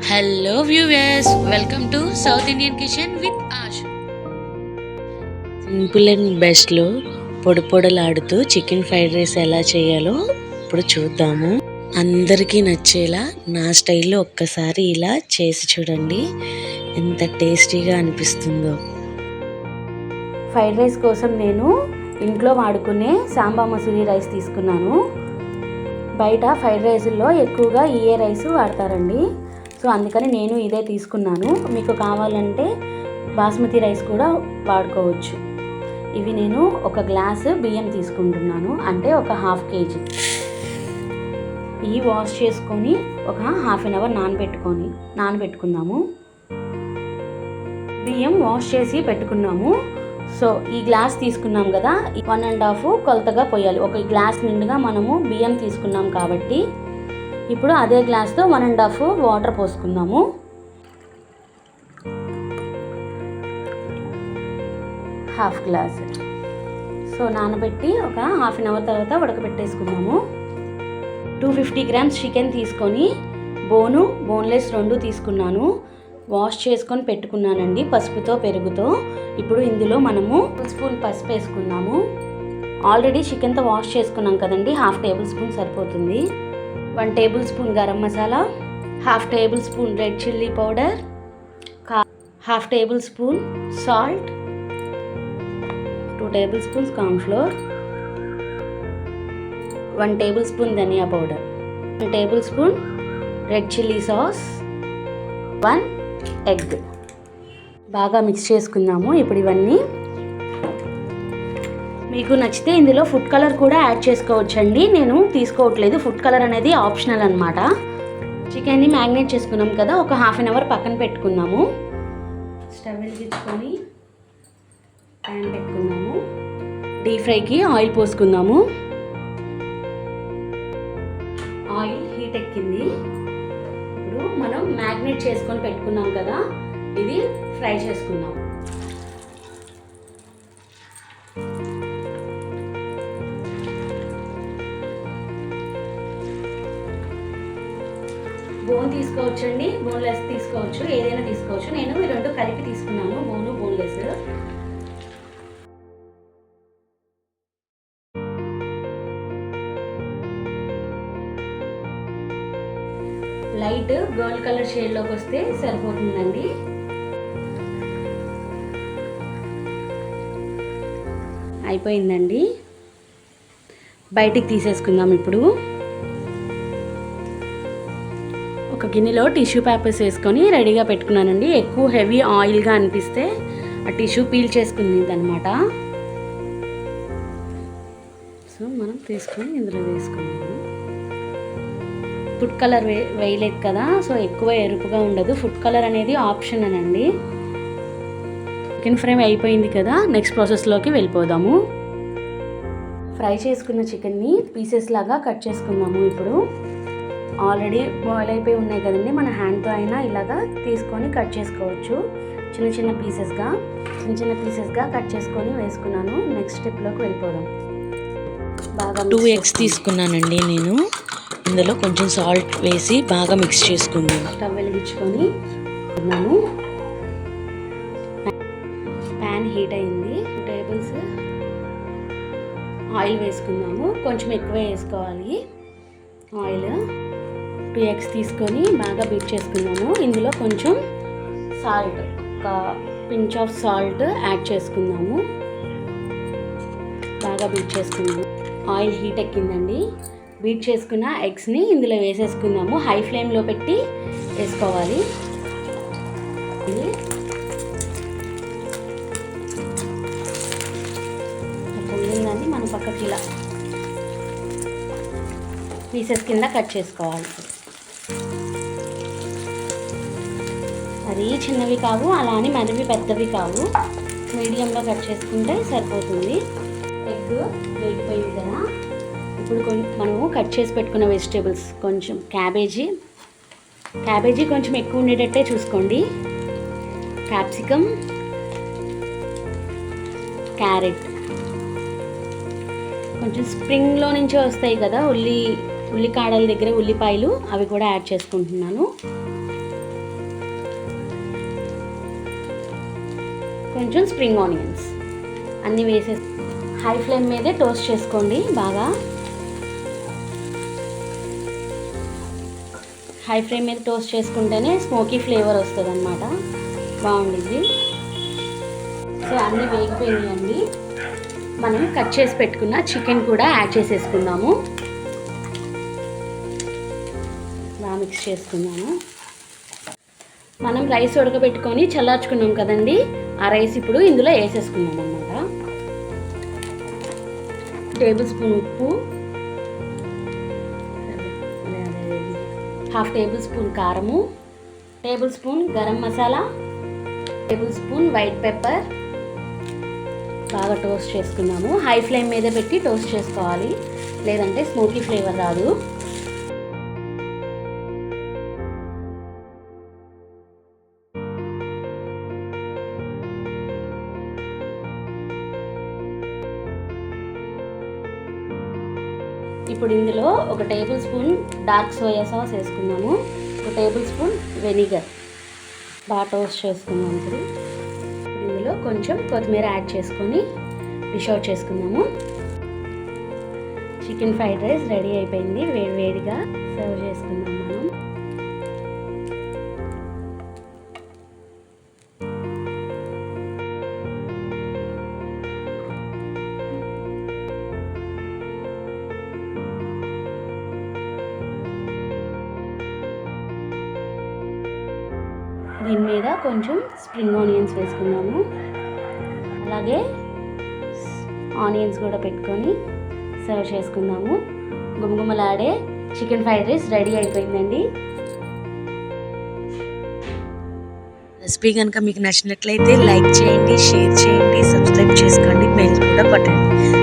Hello viewers, welcome to South Indian kitchen with Ash. Simple and బెస్ట్లో పొడి పొడలాడుతూ chicken fried rice ఎలా చేయాలో ఇప్పుడు చూద్దాము. అందరికీ నచ్చేలా నా స్టైల్లో ఒక్కసారి ఇలా చేసి చూడండి, ఎంత టేస్టీగా అనిపిస్తుందో. ఫ్రైడ్ రైస్ కోసం నేను ఇంట్లో వాడుకునే సాంబా మసూరి రైస్ తీసుకున్నాను. బయట ఫ్రైడ్ రైస్లో ఎక్కువగా ఏ రైస్ వాడతారండి, సో అందుకని నేను ఇదే తీసుకున్నాను. మీకు కావాలంటే బాస్మతి రైస్ కూడా వాడుకోవచ్చు. ఇవి నేను ఒక గ్లాసు బియ్యం తీసుకుంటున్నాను, అంటే ఒక ½ కేజీ. ఇవి వాష్ చేసుకొని ఒక ½ అవర్ నానబెట్టుకుందాము. బియ్యం వాష్ చేసి పెట్టుకున్నాము. సో ఈ గ్లాస్ తీసుకున్నాం కదా, 1½ కొలతగా పోయాలి. ఒక గ్లాస్ నిండుగా మనము బియ్యం తీసుకున్నాం కాబట్టి ఇప్పుడు అదే గ్లాస్తో 1½ వాటర్ పోసుకుందాము. ½ గ్లాస్. సో నానబెట్టి ఒక ½ అవర్ తర్వాత ఉడకబెట్టేసుకుందాము. 250 గ్రామ్స్ చికెన్ తీసుకొని బోన్లెస్ 2 తీసుకున్నాను. వాష్ చేసుకొని పెట్టుకున్నానండి పసుపుతో పెరుగుతో. ఇప్పుడు ఇందులో మనము 1 స్పూన్ పసుపు వేసుకున్నాము. ఆల్రెడీ చికెన్తో వాష్ చేసుకున్నాం కదండి, ½ టేబుల్ స్పూన్ సరిపోతుంది. 1 tablespoon garam masala, ½ tablespoon red chilli powder, ½ tablespoon salt, 2 tablespoons cornflour, 1 tablespoon dhania powder, 1 tablespoon red chilli sauce, 1 egg. బాగా మిక్స్ చేసుకుందాము. ఇప్పుడు ఇవన్నీ మీకు నచ్చితే ఇందులో ఫుడ్ కలర్ కూడా యాడ్ చేసుకోవచ్చండి. నేను తీసుకోవట్లేదు, ఫుడ్ కలర్ అనేది ఆప్షనల్ అనమాట. చికెన్ని మ్యాగ్నేట్ చేసుకున్నాం కదా, ఒక ½ అవర్ పక్కన పెట్టుకుందాము. స్టవ్ వెలిగించుకొని ప్యాన్ పెట్టుకుందాము. డీప్ ఫ్రైకి ఆయిల్ పోసుకుందాము. ఆయిల్ హీట్ ఎక్కింది. ఇప్పుడు మనం మ్యాగ్నేట్ చేసుకొని పెట్టుకున్నాం కదా, ఇది ఫ్రై చేసుకుందాం. బోన్ తీసుకోవచ్చండి, బోన్లెస్ తీసుకోవచ్చు, ఏదైనా తీసుకోవచ్చు. నేను ఈ 2 కలిపి తీసుకున్నాను, బోన్లెస్. లైట్ గోల్డ్ కలర్ షేడ్లోకి వస్తే సరిపోతుందండి. అయిపోయిందండి, బయటికి తీసేసుకుందాం. ఇప్పుడు ఒక గిన్నెలో టిష్యూ పేపర్స్ వేసుకొని రెడీగా పెట్టుకున్నానండి. ఎక్కువ హెవీ ఆయిల్గా అనిపిస్తే ఆ టిష్యూ పీల్ చేసుకుంది అనమాట. సో మనం తీసుకొని ఇందులో వేసుకున్నాము. ఫుడ్ కలర్ వేయలేదు కదా, సో ఎక్కువ ఎరుపుగా ఉండదు. ఫుడ్ కలర్ అనేది ఆప్షన్ అనండి. చికెన్ ఫ్రై అయిపోయింది కదా, నెక్స్ట్ ప్రాసెస్లోకి వెళ్ళిపోదాము. ఫ్రై చేసుకున్న చికెన్ని పీసెస్ లాగా కట్ చేసుకుందాము. ఇప్పుడు ఆల్రెడీ బాయిల్ అయిపోయి ఉన్నాయి కదండి, మన హ్యాండ్తో అయినా ఇలాగా తీసుకొని కట్ చేసుకోవచ్చు. చిన్న చిన్న పీసెస్గా కట్ చేసుకొని వేసుకున్నాను. నెక్స్ట్ స్టెప్లోకి వెళ్ళిపోదాం. బాగా 2 ఎగ్స్ తీసుకున్నానండి నేను. ఇందులో కొంచెం సాల్ట్ వేసి బాగా మిక్స్ చేసుకున్నాను. స్టవ్ వెలిగించుకొని ఉన్నాము. ప్యాన్ హీట్ అయింది. 2 టేబుల్స్ ఆయిల్ వేసుకుందాము. కొంచెం ఎక్కువ వేసుకోవాలి ఆయిల్. 2 ఎగ్స్ తీసుకొని బాగా బీట్ చేసుకున్నాము. ఇందులో కొంచెం సాల్ట్, ఒక పించ్ ఆఫ్ సాల్ట్ యాడ్ చేసుకుందాము. బాగా బీట్ చేసుకున్నాము. Oil heat ఎక్కిందండి. బీట్ చేసుకున్న ఎగ్స్ని ఇందులో వేసేసుకుందాము. హై ఫ్లేమ్లో పెట్టి వేసుకోవాలి. పొంగిందని మనం పక్కకి ఇలా పీసెస్ కింద కట్ చేసుకోవాలి. అది చిన్నవి కావు, అలా అని మరివి పెద్దవి కావు, మీడియంలో కట్ చేసుకుంటే సరిపోతుంది. ఎగ్ వేగిపోయింది కదా, ఇప్పుడు మనము కట్ చేసి పెట్టుకున్న వెజిటేబుల్స్, కొంచెం క్యాబేజీ కొంచెం ఎక్కువ ఉండేటట్టే చూసుకోండి. క్యాప్సికమ్, క్యారెట్, కొంచెం స్ప్రింగ్లో నుంచే వస్తాయి కదా ఉల్లికాడల దగ్గర ఉల్లిపాయలు, అవి కూడా యాడ్ చేసుకుంటున్నాను. కొంచెం స్ప్రింగ్ ఆనియన్స్ అన్నీ వేసేసి హై ఫ్లేమ్ మీదే టోస్ట్ చేసుకోండి. బాగా హై ఫ్లేమ్ మీద టోస్ట్ చేసుకుంటేనే స్మోకీ ఫ్లేవర్ వస్తుంది అన్నమాట, బాగుండిద్ది. సో అన్నీ వేగిపోయినాయండి. మనం కట్ చేసి పెట్టుకున్న చికెన్ కూడా యాడ్ చేసేసుకుందాము. బాగా మిక్స్ చేసుకుందాము. మనం రైస్ ఉడకబెట్టుకొని చల్లార్చుకున్నాం కదండి, ఆ రైస్ ఇప్పుడు ఇందులో వేసేసుకున్నాం అన్నమాట. టేబుల్ స్పూన్ ఉప్పు, హాఫ్ టేబుల్ స్పూన్ కారము, table spoon garam masala, table spoon white pepper. బాగా టోస్ట్ చేసుకున్నాము. హై ఫ్లేమ్ మీద పెట్టి టోస్ట్ చేసుకోవాలి, లేదంటే స్మోకీ ఫ్లేవర్ రాదు. ఇప్పుడు ఇందులో ఒక table spoon dark soya sauce వేసుకున్నాము, ఒక టేబుల్ స్పూన్ వెనిగర్. బాగా టోస్ట్ చేసుకున్నాము. ఇప్పుడు ఇందులో కొంచెం కొత్తిమీర యాడ్ చేసుకొని డిష్ అవుట్ చేసుకున్నాము. చికెన్ ఫ్రైడ్ రైస్ రెడీ అయిపోయింది. వేడివేడిగా సర్వ్ చేసుకుందాం మనం. దీని మీద కొంచెం స్ప్రింగ్ ఆనియన్స్ వేసుకుందాము. అలాగే ఆనియన్స్ కూడా పెట్టుకొని సర్వ్ చేసుకుందాము. గుమగుమలాడే చికెన్ ఫ్రైడ్ రైస్ రెడీ అయిపోయిందండి. రెసిపీ కనుక మీకు నచ్చినట్లయితే లైక్ చేయండి, షేర్ చేయండి, సబ్స్క్రైబ్ చేసుకోండి, బెల్ కూడా కొట్టండి.